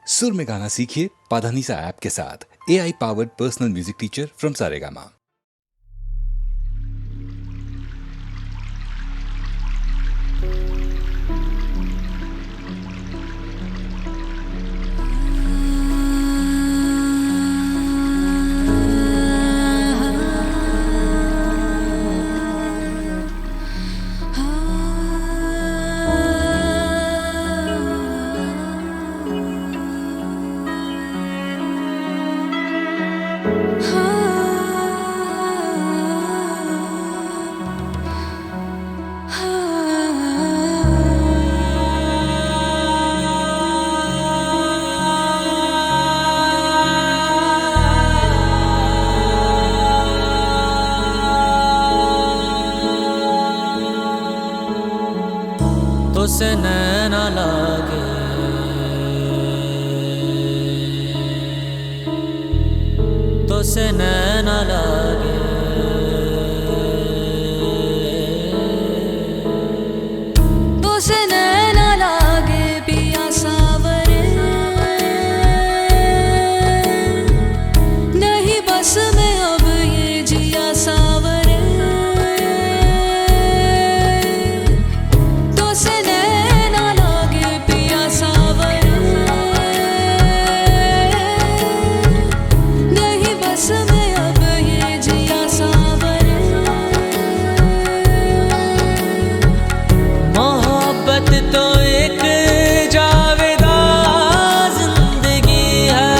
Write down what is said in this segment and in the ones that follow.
सुर में गाना सीखिए पाधानीसा ऐप के साथ। AI powered personal music teacher from Saregama. तो से नैना लागे तो से नैना लागे तो से नैना लागे पिया सावरे नहीं बस में अब ये जिया सावरे तो से नैना लागे पिया सावरे नहीं बस में अब ये जिया सावरे मोहब्बत तो एक जावेदा जिंदगी है,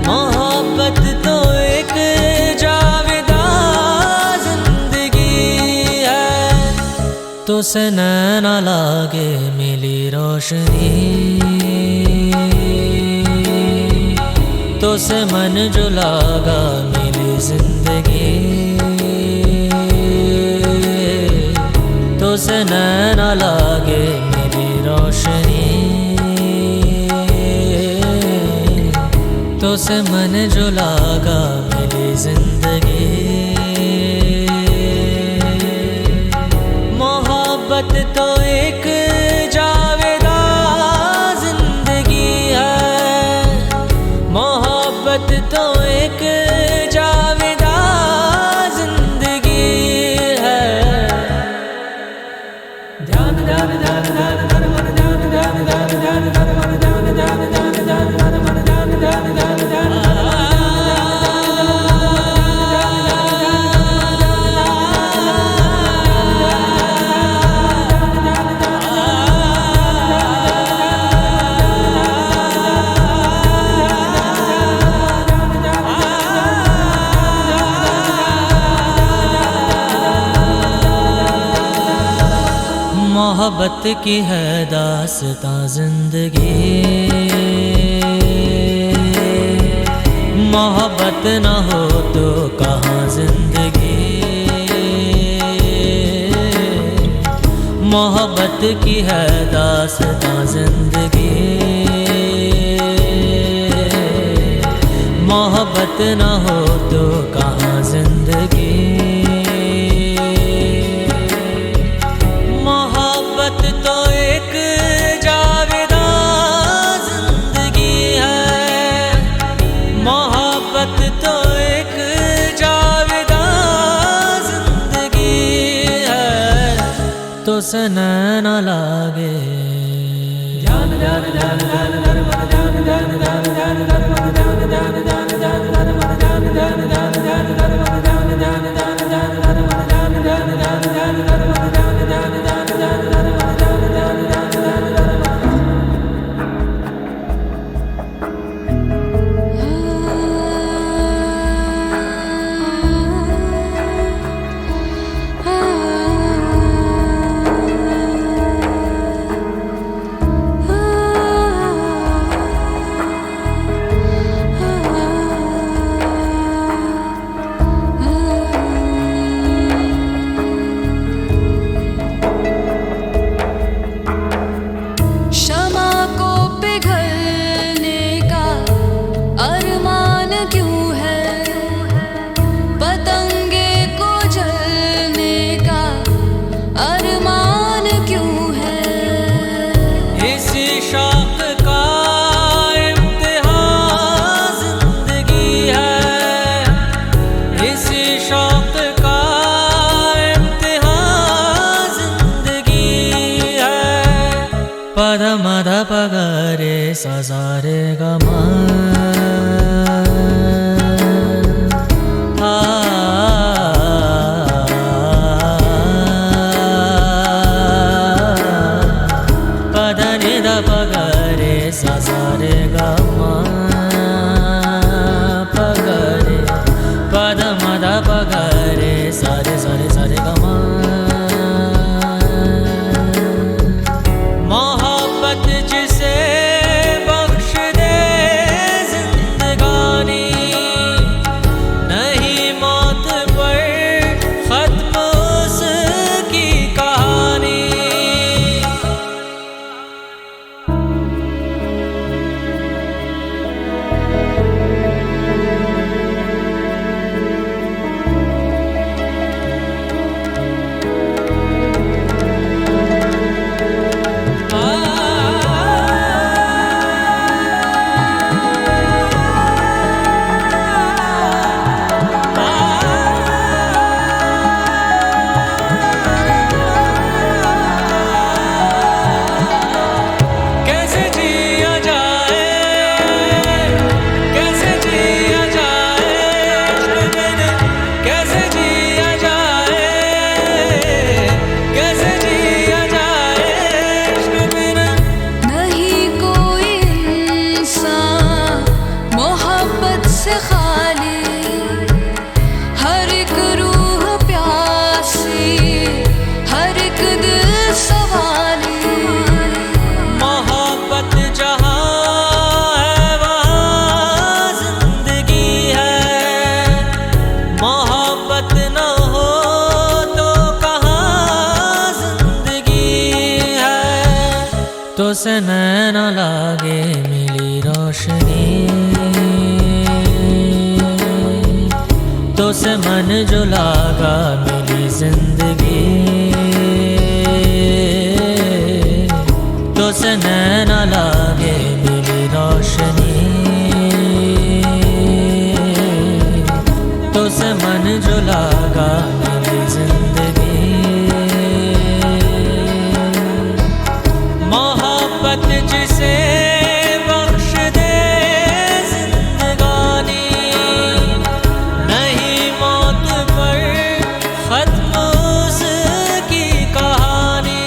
मोहब्बत तो एक जावेदा जिंदगी है। तो से नैना लागे मिली रोशनी, तो से मन जो लागा मिली जिंदगी, तो से नैना लागे मेरी रोशनी, तो से मन जो लागा मेरी जिंदगी। मोहब्बत तो एक जावेदा जिंदगी है, मोहब्बत तो एक जावेदा जिंदगी है। ध्यान ध्यान ध्यान ध्यान ध्यान मन ध्यान ध्यान ध्यान ध्यान ध्यान मन ध्यान ध्यान ध्यान ध्यान ध्यान मन ध्यान ध्यान ध्यान ध्यान मोहब्बत की है दास्तां जिंदगी, मोहब्बत न हो तो कहाँ जिंदगी। मोहब्बत की है दास्तां जिंदगी, मोहब्बत न हो तो कहाँ जिंदगी। मोहब्बत तो एक जावेदा जिंदगी है, मोहब्बत तो एक जावेदा जिंदगी है। तो से नैना लागे ध्यान ध्यान ध्यान ध्यान ध्यान मन ध्यान ध्यान ध्यान ध्यान ध्यान मन ध्यान ध्यान ध्यान ध्यान ध्यान मन ध्यान ध्यान ध्यान ध्यान ध्यान मन ध्यान ध्यान ध्यान ध्यान ध्यान मन ध्यान ध्यान ध्यान ध्यान ध्यान मन ध्यान ध्यान ध्यान ध्यान ध्यान मन ध्यान ध्यान ध्यान ध्यान ध्यान। आ रे सा रे गा मा पद नि द प ग रे सा रे गा मा प ग रे पद म द प ग रे सा रे गा मा मोहब्बत जिसे बख्श दे जिंदगानी नहीं मौत पर खत्म उसकी कहानी तो से नैना लागे मिली रोशनी तो से मन जो लागा मिली जिंदगी तो से नैना लागे मिली रोशनी तो से मन जो लागा मिली जिंदगी मोहब्बत जिसे बख्श दे जिंदगानी नहीं मौत पर खत्म उसकी कहानी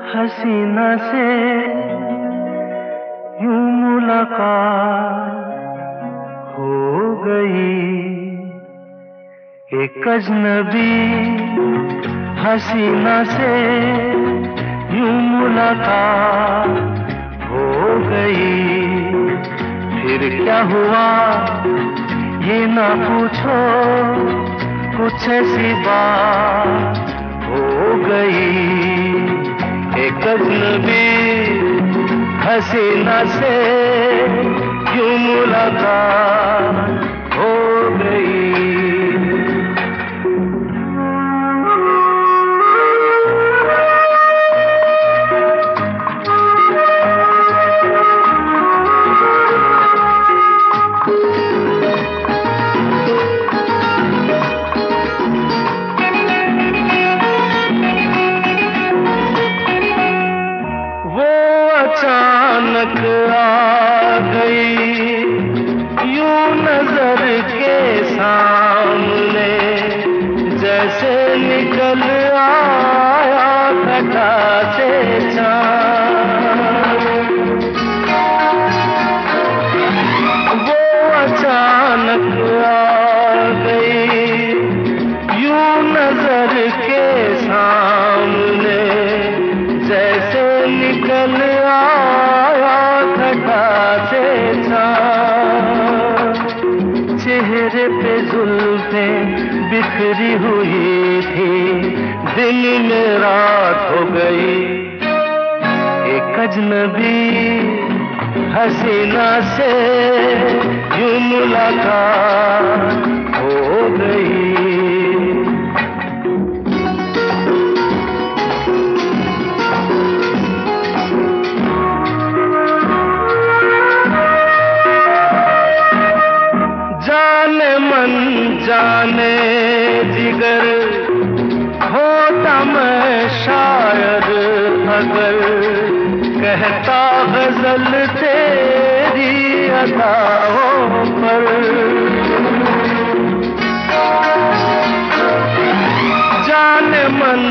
हसीना से यूं मुलाकात हो गई, एक अजनबी हसीना से यूं मुलाकात हो गई। फिर क्या हुआ ये ना पूछो, कुछ ऐसी बात हो गई, एक अजनबी हसीना से यूं मुलाकात हो गई। अचानक आ गई यूं नजर के सामने, जैसे निकल आया घटा से चाँद। वो अचानक आ गई यूं नजर के सामने, जैसे निकल आया घटा से चाँद। चेहरे पे जुल्फें बिखरी हुई थी, दिन में रात हो गई, एक अजनबी हसीना से यूं मुलाकात हो गई। जाने जिगर होता मैं शायद अगर, कहता गजल तेरी अदाओं पर। जाने मन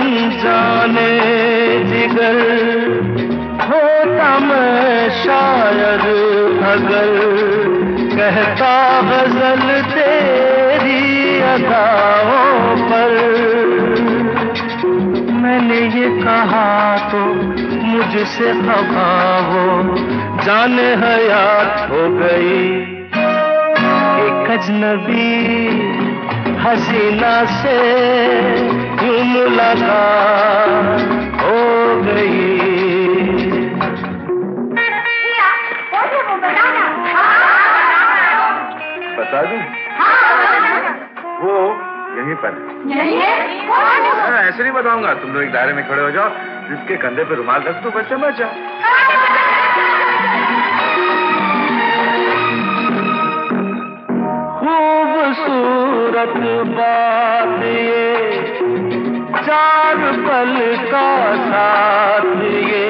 जाने जिगर होता मैं शायद अगर, कहता गजल तेरी अदाओं पर। मैंने ये कहा तो मुझसे खफा वो जाने हयात हो गई, एक अजनबी हसीना से यूं मुलाकात हो गई। बता दूं? वो यहीं पर ऐसे नहीं बताऊंगा, तुम लोग एक दायरे में खड़े हो जाओ, जिसके कंधे पे रुमाल रख दो, बस समझ जाओ। खूबसूरत बात ये, चार पल का साथ ये,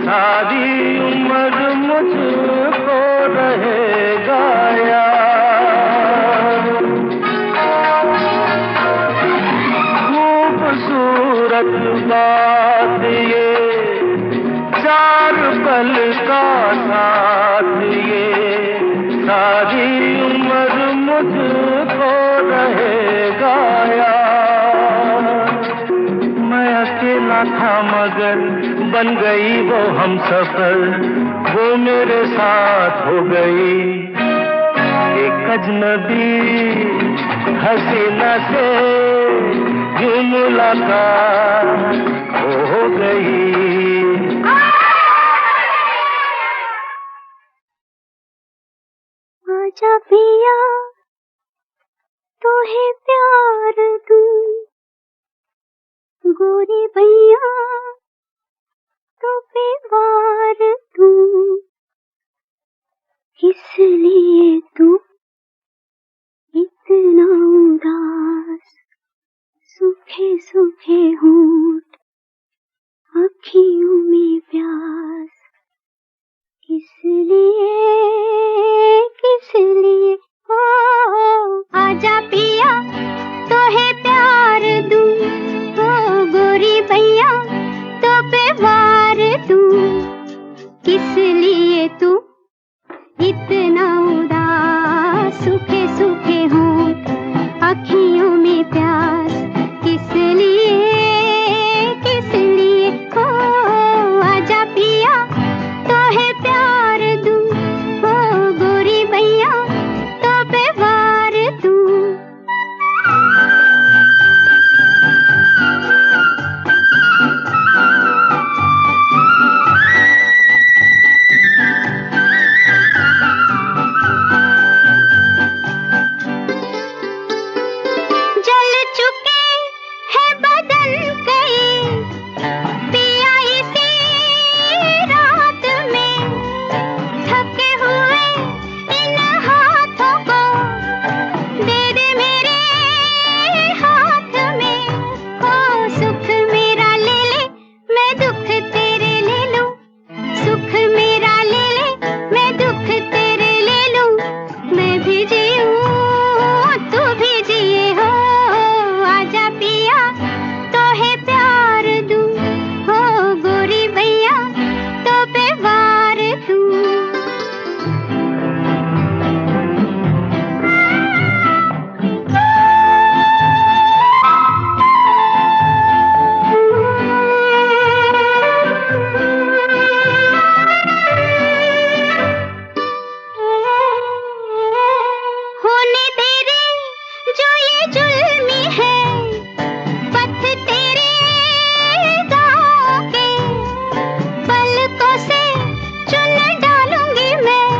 सारी उम्र मुझको रहेगा याद। खूबसूरत बात ये, चार पल का साथ ये, सारी उम्र मुझको रहेगा याद। मैं अकेला था मगर बन गई वो हमसफर, वो मेरे साथ हो गई, एक अजनबी हसीना से यूं मुलाकात हो गई। आजा पिया तोहे प्यार दूं, गोरी भैया तो पे वार दूं, इसलिए तू इतना उदास, सूखे सूखे होंठ अखियों में प्यास, इसलिए किस लिए हो। आजा पिया तोहे प्यार पे वार दूं, किस लिए तू इतना उदास, सूखे सूखे होंठ, अखियों में प्यास, किस लिए हो, आजा पिया तो है प्यार दूं, हो गोरी भैया तो पे वार दूं। जल चुके हैं बदन कई पिया इसी रात में, थके हुए इन हाथों को दे दे मेरे हाथ में, हो सुख मेरा ले ले मैं दुख तेरे ले लूं, सुख मेरा ले ले मैं दुख तेरे ले लूं, मैं भी जीऊं तू भी जिए, हो आजा पिया तो है प्यार दूं, हो गोरी भैया तो पे वार दूं। होने तेरे जो ये जुल्मी है, पथ तेरे गाँव के, पलकों से चुन डालूंगी मैं,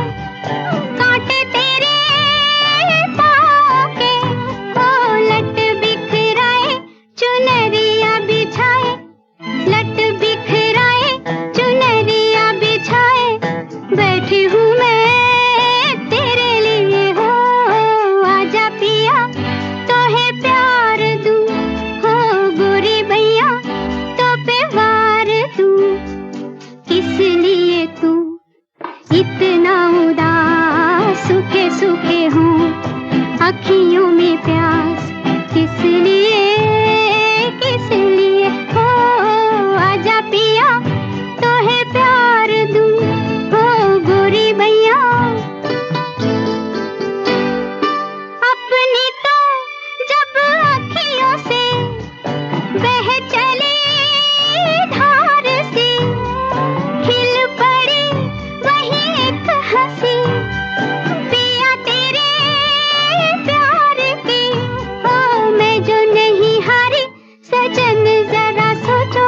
कांटे तेरे पाँव के, हो लट बिखराए चुनरिया बिछाए, लट बिखराए चुनरिया बिछाए, बैठी हूँ मैं तेरे लिए, हो आजा पिया तो है प्यार दूं, हो गोरी भैया तो पे वार दूं, किस लिए तू इतना उदास, सूखे सूखे हों अखियों में प्यास, किस लिए हो, आजा पिया तो है प्यार दूं, हो गोरी भैया। अपनी तो जब अखियों से बह चली धार सी, खिल पड़ी वही एक हंसी, पिया तेरे प्यार की, हो मैं जो नहीं हारी सजन जरा सोचो,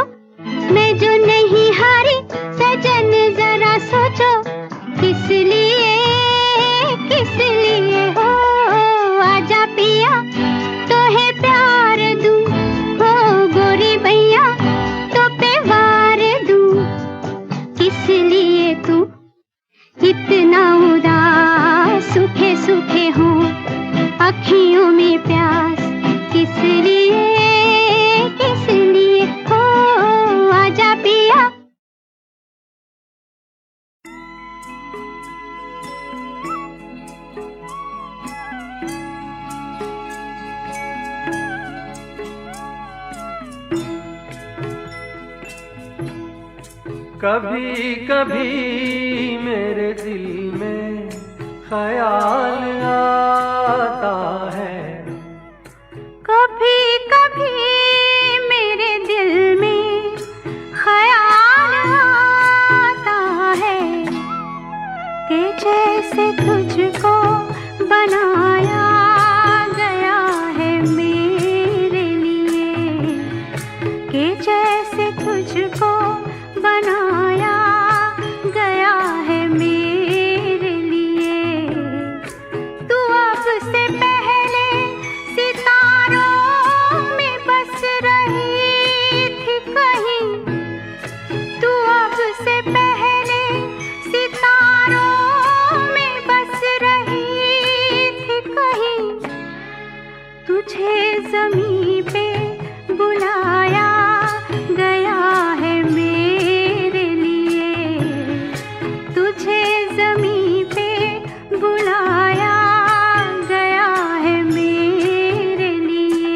मैं जो नहीं हारी सजन जरा सोचो, किस लिए हो, आजा पिया तो है प्यार दूं, हो गोरी भैया तो पे वार दूं, किस लिए तू इतना उदास, सूखे सूखे हों अखियों में प्यास, किस लिए हो, आजा पिया। कभी कभी मेरे दिल में ख्याल आता है, कभी कभी मेरे दिल में ख्याल आता है, कि जैसे तुझको बनाया गया है मेरे लिए, कि जैसे तुझको बनाया गया है मेरे लिए, तू अब से पहले सितारों में बस रही थी कहीं, तू अब से पहले सितारों में बस रही थी कहीं, तुझे ज़मीं पे बुलाया गया है मेरे लिए, तुझे ज़मीं पे बुलाया गया है मेरे लिए।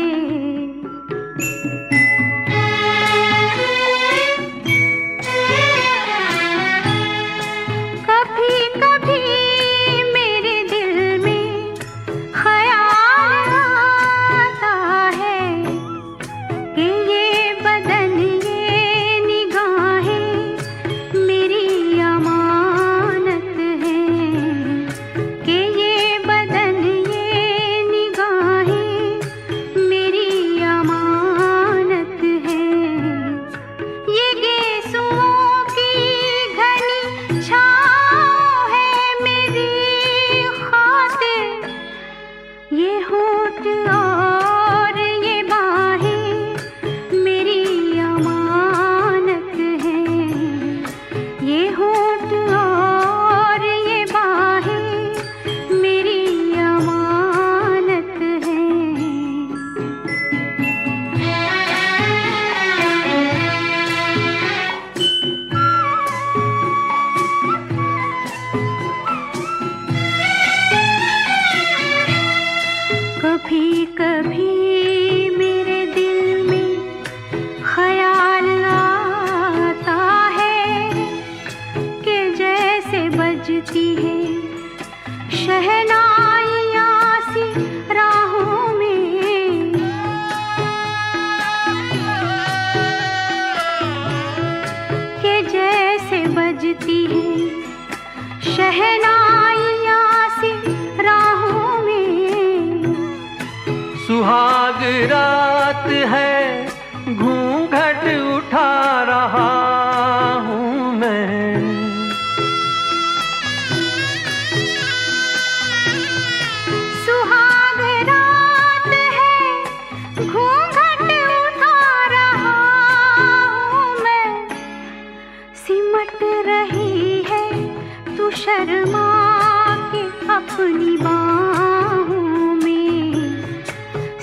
सुहाग रात है, घूंघट उठा रहा हूँ मैं। सुहाग रात है, घूंघट उठा रहा हूँ मैं। सिमट रही है तू शर्मा के अपनी बाहों में।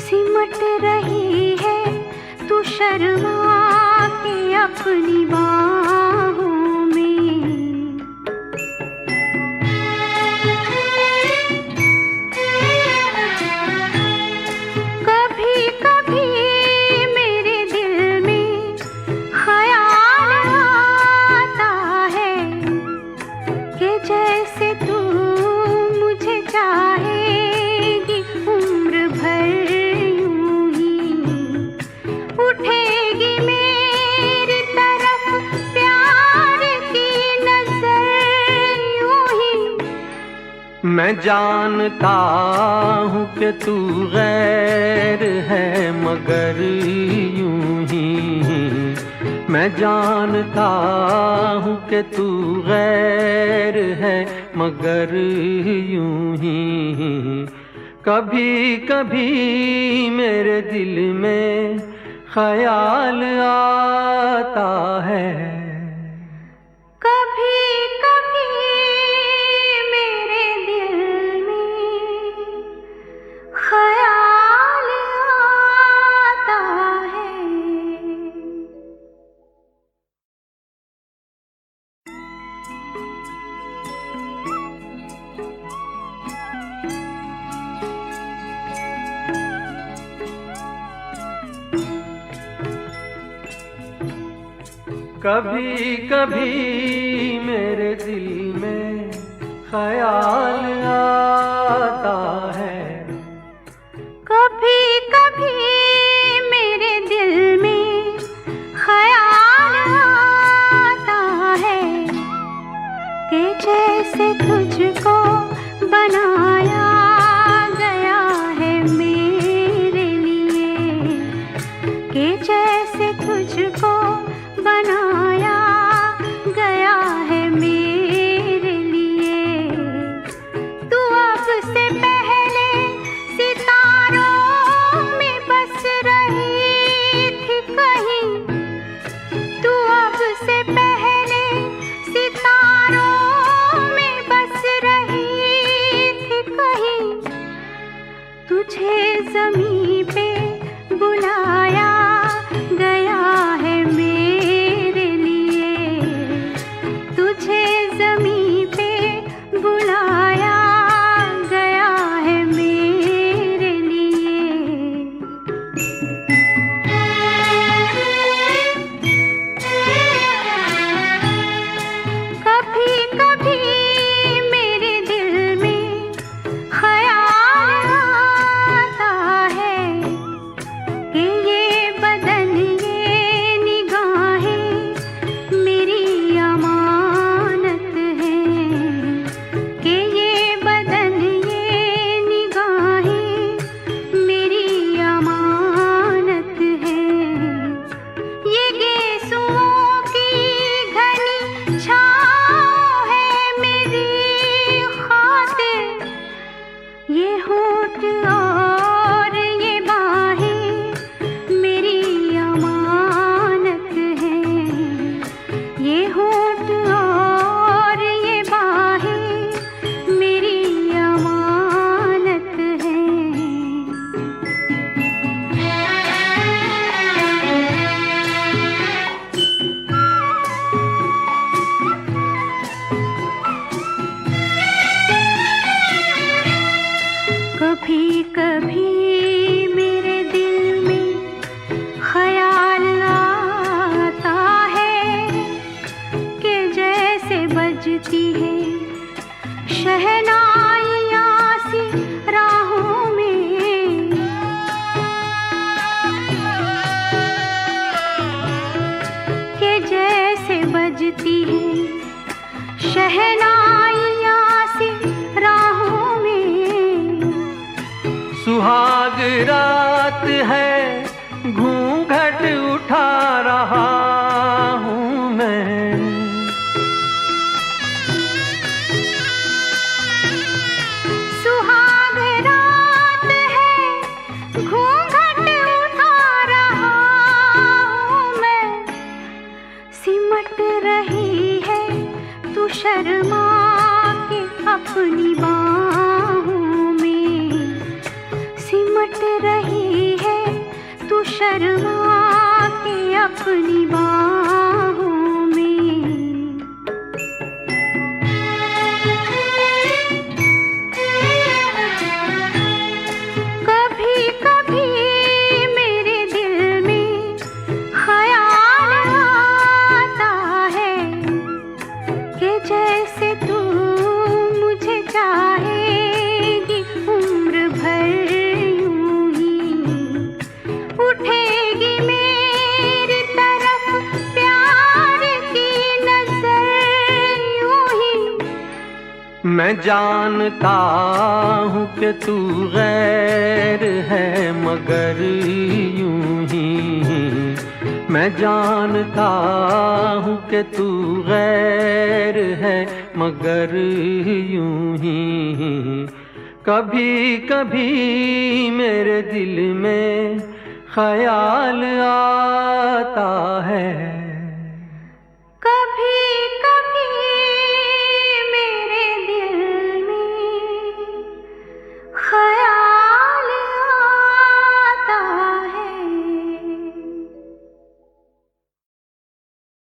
सिमट रही है तू शर्मा के अपनी बाहों में। कभी कभी मेरे दिल में ख्याल आता है कि जैसे तू मुझे चाहेगी उम्र भर यूं ही। उठेगी मेरी तरफ प्यार की नजर यूं ही। मैं जानता हूँ कि तू गैर है मगर यूं ही। मैं जानता हूँ कि तू गैर है मगर यूं ही। कभी कभी मेरे दिल में ख्याल आता है। कभी कभी मेरे दिल में ख्याल आता है। कभी कभी मेरे दिल में ख्याल आता है। कभी कभी मेरे दिल में ख्याल आता है कि जैसे तुझको बनाया गया है मेरे लिए। कि जैसे तुझको बनाया गया है मेरे लिए। तू अब से पहले सितारों में बस रही थी कहीं। तू अब से पहले सितारों में बस रही थी कहीं। तुझे ज़मीं पे बुलाया गया है मेरे लिए। तुझे ज़मीं पे बुलाया गया है मेरे लिए। कभी कभी मेरे दिल में ख्याल आता है कि ये बदन ये निगाहें मेरी अमानत हैं। कि ये बदन ये निगाहें मेरी अमानत हैं। ये गेसुओं की घनी छाँव है मेरी खातिर। ये होठ और ये बाहें मेरी अमानत हैं। ये होठ और ये बाहें मेरी अमानत हैं। कभी कभी मेरे दिल में ख्याल आता है कि जैसे बजती है शहनाइयाँ सी राहों में। कि जैसे बजती है शहनाइयाँ सी राहों में। सुहाग रात रात है, घूंघट उठा रहा हूँ मैं। सुहाग रात है, घूंघट उठा रहा हूँ मैं। सिमट रही है तू शर्मा के अपनी बाहों में। सिमट रही है तू शर्मा के अपनी बाहों में। कभी कभी मेरे दिल में ख्याल आता है कि जैसे तू मुझे चाहेगी उम्र भर यूं ही। उठेगी मेरी तरफ प्यार की नजर यूं ही। मैं जानता हूँ कि तू गैर है मगर यूं ही। मैं जानता हूँ कि तू गैर है मगर यूं ही। कभी कभी मेरे दिल में ख्याल आता है